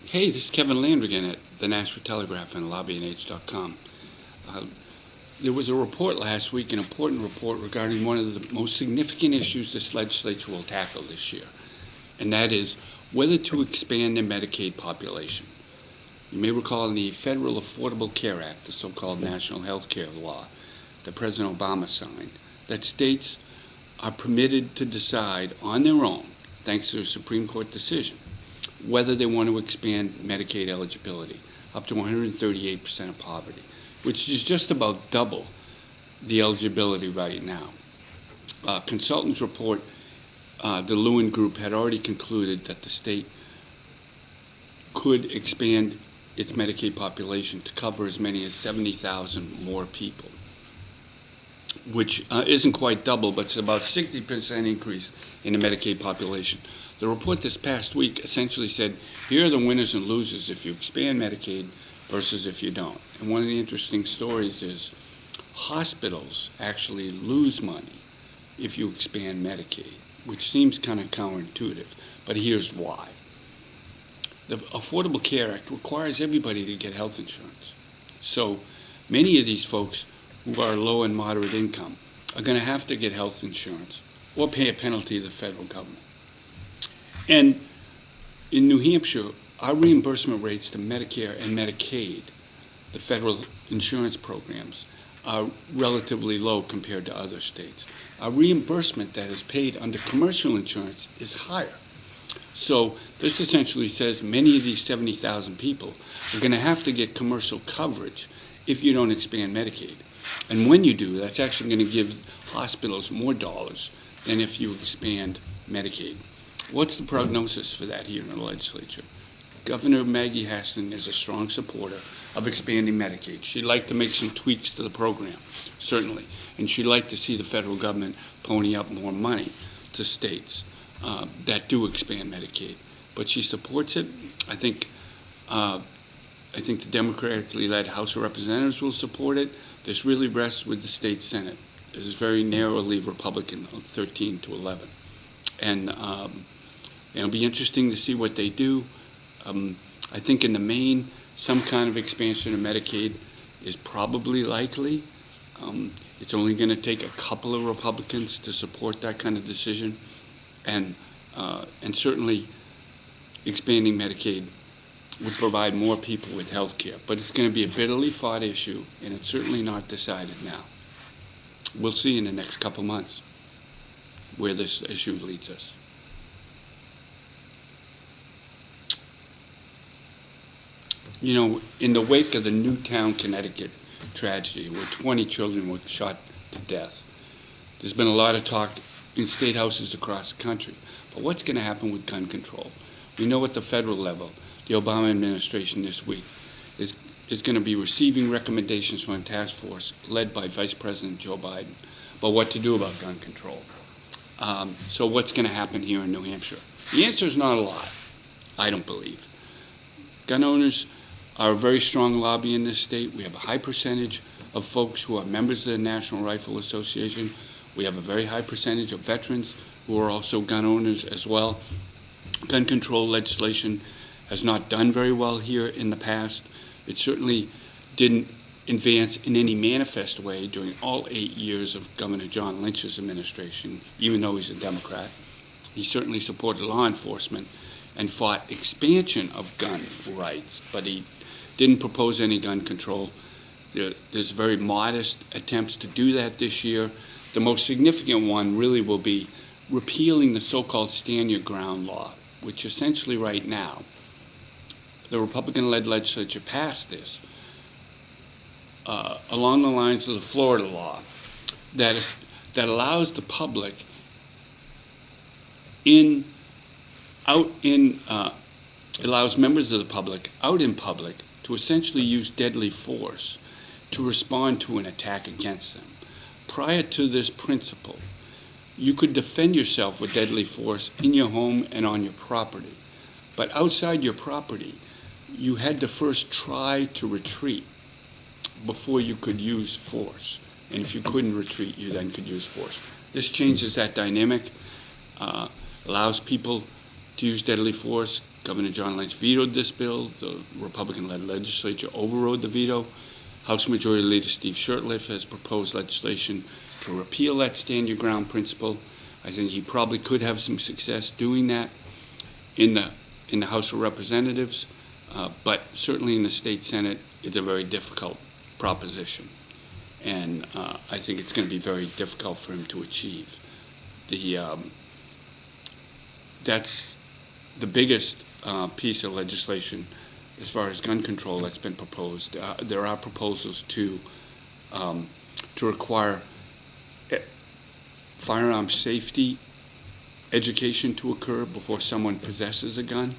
Hey, this is Kevin Landrigan at the Nashville Telegraph and LobbyNH.com. There was a report last week, an important report regarding one of the most significant issues this legislature will tackle this year, and that is whether to expand the Medicaid population. You may recall in the Federal Affordable Care Act, the so-called National Health Care Law that President Obama signed, that states are permitted to decide on their own, thanks to a Supreme Court decision, whether they want to expand Medicaid eligibility up to 138% of poverty, which is just about double the eligibility right now. Consultants report the Lewin Group had already concluded that the state could expand its Medicaid population to cover as many as 70,000 more people, which isn't quite double, but it's about 60% increase in the Medicaid population. The report this past week essentially said, here are the winners and losers if you expand Medicaid versus if you don't. And one of the interesting stories is hospitals actually lose money if you expand Medicaid, which seems kind of counterintuitive, but here's why. The Affordable Care Act requires everybody to get health insurance. So many of these folks who are low and moderate income are going to have to get health insurance or pay a penalty to the federal government. And in New Hampshire, our reimbursement rates to Medicare and Medicaid, the federal insurance programs, are relatively low compared to other states. Our reimbursement that is paid under commercial insurance is higher. So this essentially says many of these 70,000 people are going to have to get commercial coverage if you don't expand Medicaid. And when you do, that's actually going to give hospitals more dollars than if you expand Medicaid. What's the prognosis for that here in the legislature? Governor Maggie Hassan is a strong supporter of expanding Medicaid. She'd like to make some tweaks to the program, certainly, and she'd like to see the federal government pony up more money to states that do expand Medicaid. But she supports it. I think the democratically led House of Representatives will support it. This really rests with the state Senate. It's very narrowly Republican, 13-11. And it'll be interesting to see what they do. I think in the main, some kind of expansion of Medicaid is probably likely. It's only going to take a couple of Republicans to support that kind of decision. And certainly expanding Medicaid would provide more people with health care. But it's going to be a bitterly fought issue, and it's certainly not decided now. We'll see in the next couple months where this issue leads us. You know, in the wake of the Newtown, Connecticut tragedy, where 20 children were shot to death, there's been a lot of talk in state houses across the country. But what's going to happen with gun control? We know at the federal level, the Obama administration this week is going to be receiving recommendations from a task force led by Vice President Joe Biden about what to do about gun control. So what's going to happen here in New Hampshire? The answer is not a lot, I don't believe. Gun owners are a very strong lobby in this state. We have a high percentage of folks who are members of the National Rifle Association. We have a very high percentage of veterans who are also gun owners as well. Gun control legislation has not done very well here in the past. It certainly didn't advance in any manifest way during all 8 years of Governor John Lynch's administration, even though he's a Democrat. He certainly supported law enforcement and fought expansion of gun rights, but he didn't propose any gun control. There's very modest attempts to do that this year. The most significant one really will be repealing the so-called Stand Your Ground law, which essentially right now, the Republican-led legislature passed this along the lines of the Florida law that allows the public allows members of the public out in public to essentially use deadly force to respond to an attack against them. Prior to this principle, you could defend yourself with deadly force in your home and on your property. But outside your property, you had to first try to retreat before you could use force. And if you couldn't retreat, you then could use force. This changes that dynamic, allows people to use deadly force, Governor John Lynch vetoed this bill. The Republican-led legislature overrode the veto. House Majority Leader Steve Shurtleff has proposed legislation to repeal that stand your ground principle. I think he probably could have some success doing that in the House of Representatives, but certainly in the state Senate, it's a very difficult proposition, and I think it's going to be very difficult for him to achieve. That's the biggest piece of legislation as far as gun control that's been proposed. There are proposals to require firearm safety education to occur before someone possesses a gun.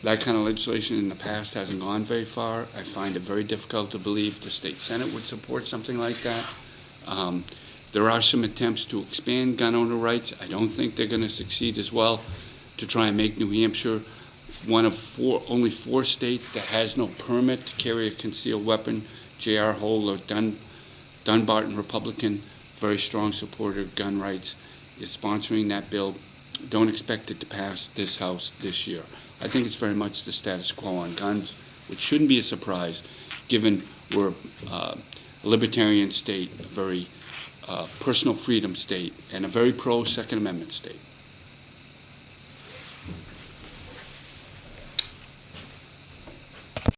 That kind of legislation in the past hasn't gone very far. I find it very difficult to believe the state Senate would support something like that. There are some attempts to expand gun owner rights. I don't think they're going to succeed as well, to try and make New Hampshire one of only 4 states that has no permit to carry a concealed weapon. J.R. Hole, a Dunbarton Republican, very strong supporter of gun rights, is sponsoring that bill. Don't expect it to pass this House this year. I think it's very much the status quo on guns, which shouldn't be a surprise, given we're a libertarian state, a very personal freedom state, and a very pro-Second Amendment state.